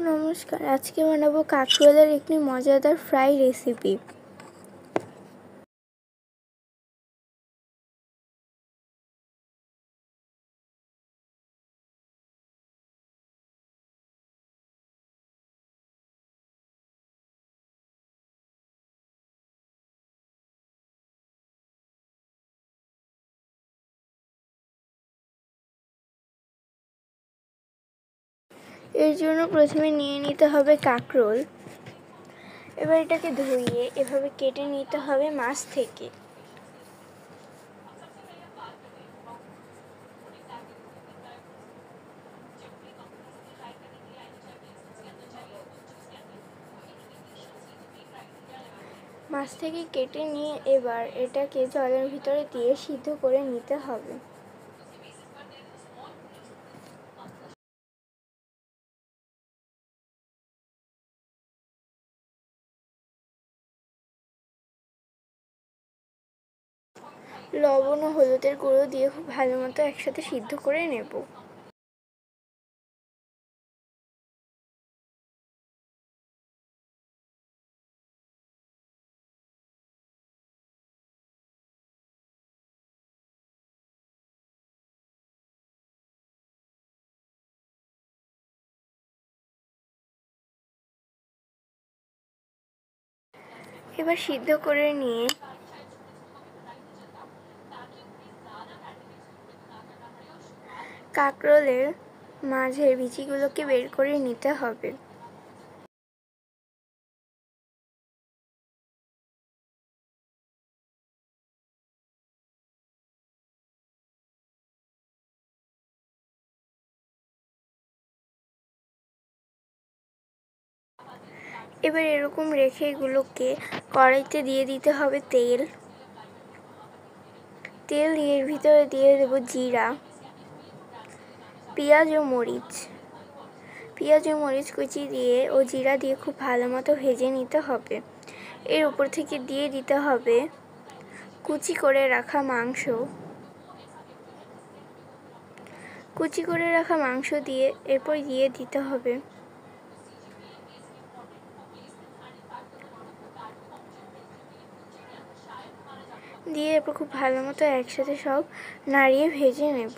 নমস্কার, আজকে বানাবো কাঁকরোলের একটি মজাদার ফ্রাই রেসিপি। এর জন্য প্রথমে নিয়ে নিতে হবে কাঁকরোল। এবার এটাকে ধুয়ে এভাবে কেটে নিতে হবে মাছ থেকে। মাছ থেকে কেটে নিয়ে এবার এটাকে জলের ভিতরে দিয়ে সিদ্ধ করে নিতে হবে। লবণ ও হলুদের গুঁড়ো দিয়ে খুব ভালো মতো একসাথে সিদ্ধ করে নেব। এবার সিদ্ধ করে নিয়ে কাঁকরোলের মাঝের বিচিগুলোকে বের করে নিতে হবে। এবার এরকম রেখে এগুলোকে কড়াইতে দিয়ে দিতে হবে তেল দিয়ে এর ভিতরে দিয়ে দেব জিরা, পেঁয়াজ ও মরিচ কুচি দিয়ে ও জিরা দিয়ে খুব ভালো মতো ভেজে নিতে হবে। এর উপর থেকে দিয়ে দিতে হবে কুচি করে রাখা মাংস দিয়ে এরপর দিয়ে দিতে হবে এরপর খুব ভালো মতো একসাথে সব নাড়িয়ে ভেজে নেব।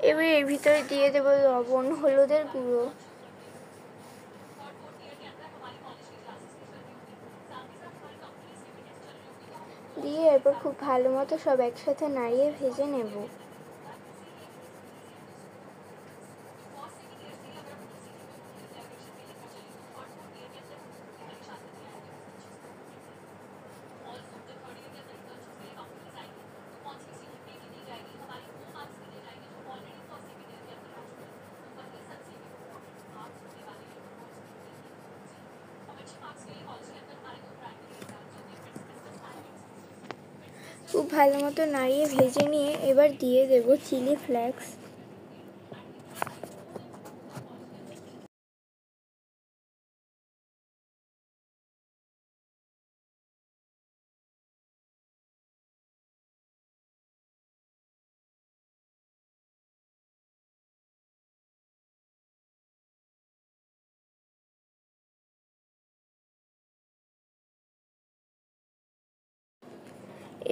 এবার এর ভিতরে দিয়ে দেব লবণ, হলুদের গুঁড়ো, দিয়ে এরপর খুব ভালো মতো সব একসাথে নাড়িয়ে ভেজে নেব। খুব ভালো মতো নাড়িয়ে ভেজে নিয়ে এবার দিয়ে দেব চিলি ফ্লেক্স,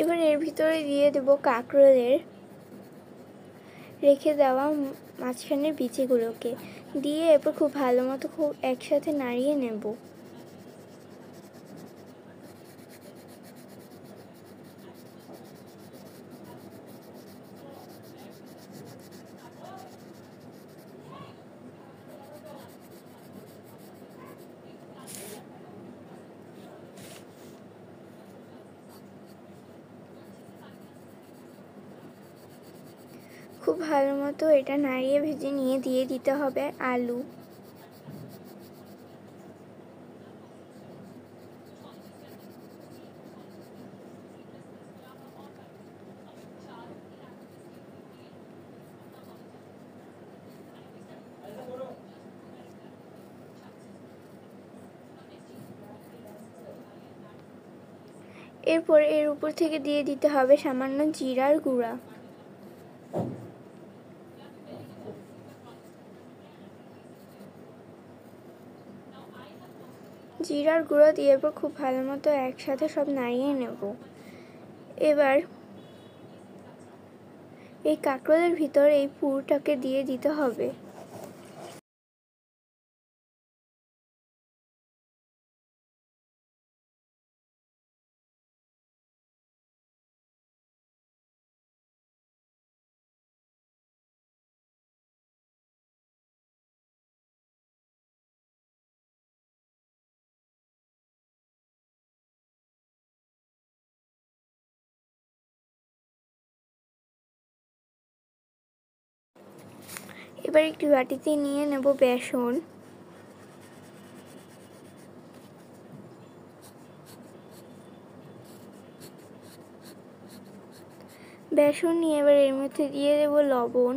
এবার এর ভিতরে দিয়ে দেব কাঁকরোলের রেখে দেওয়া মাঝখানের বিচিগুলোকে দিয়ে এরপর খুব ভালো মতো একসাথে নাড়িয়ে নেব। খুব ভালো মতো এটা নাড়িয়ে ভেজে নিয়ে দিয়ে দিতে হবে আলু, এরপর এর উপর থেকে দিয়ে দিতে হবে সামান্য জিরার গুঁড়া। জিরার গুঁড়ো দিয়ে এরপর খুব ভালো মতো একসাথে সব নাড়িয়ে নেব। এবার এই কাঁকরোলের ভিতর এই পুরটাকে দিয়ে দিতে হবে। এবার একটি বাটিতে নিয়ে নেব বেসন। বেসন নিয়ে এবার এর মধ্যে দিয়ে দেব লবণ,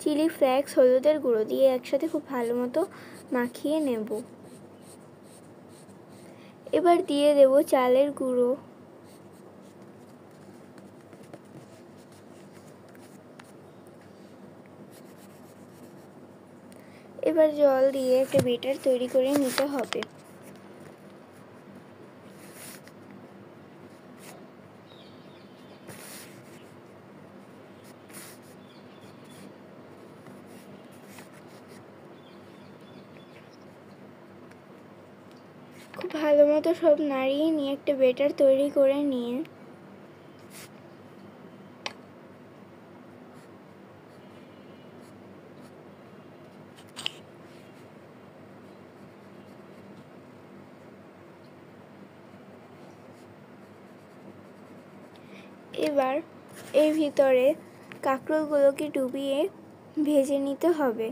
চিলি ফ্লেক্স, হলুদের গুঁড়ো দিয়ে একসাথে খুব ভালো মতো মাখিয়ে নেব। এবার দিয়ে দেব চালের গুঁড়ো, এবার জল দিয়ে একটা ব্যাটার তৈরি করে নিতে হবে। খুব ভালো মতো সব নাড়িয়ে নিয়ে একটা ব্যাটার তৈরি করে নিয়ে এবার এর ভিতরে কাঁকরোলগুলোকে ডুবিয়ে ভেজে নিতে হবে।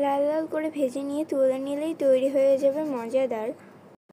লাল লাল করে ভেজে নিয়ে তুলে নিলেই তৈরি হয়ে যাবে মজাদার